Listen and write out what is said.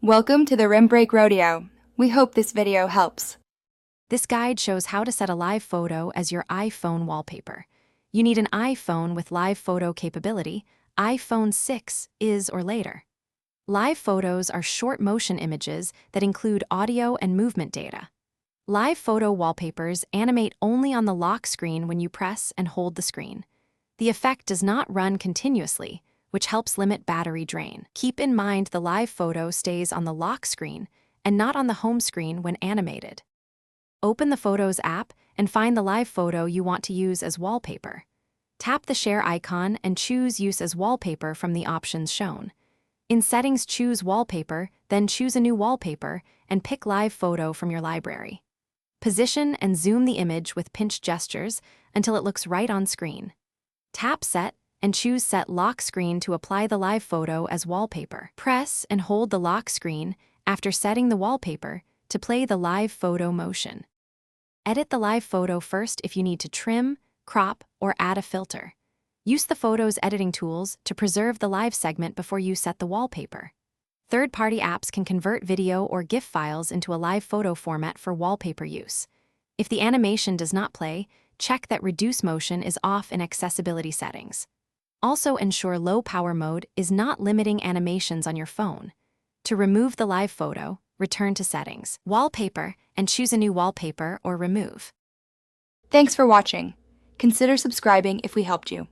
Welcome to the Rim Break Rodeo. We hope this video helps. This guide shows how to set a live photo as your iPhone wallpaper. You need an iPhone with live photo capability. iPhone 6 is or later. Live photos are short motion images that include audio and movement data. Live photo wallpapers animate only on the lock screen when you press and hold the screen. The effect does not run continuously, which helps limit battery drain. Keep in mind the live photo stays on the lock screen and not on the home screen when animated. Open the Photos app and find the live photo you want to use as wallpaper. Tap the share icon and choose Use as Wallpaper from the options shown. In Settings, choose Wallpaper, then choose a new wallpaper and pick Live Photo from your library. Position and zoom the image with pinch gestures until it looks right on screen. Tap Set and choose Set Lock Screen to apply the live photo as wallpaper. Press and hold the lock screen after setting the wallpaper to play the live photo motion. Edit the live photo first if you need to trim, crop, or add a filter. Use the photo's editing tools to preserve the live segment before you set the wallpaper. Third-party apps can convert video or GIF files into a live photo format for wallpaper use. If the animation does not play, check that Reduce Motion is off in accessibility settings. Also ensure low power mode is not limiting animations on your phone. To remove the live photo, return to Settings, Wallpaper, and choose a new wallpaper or remove. Thanks for watching. Consider subscribing if we helped you.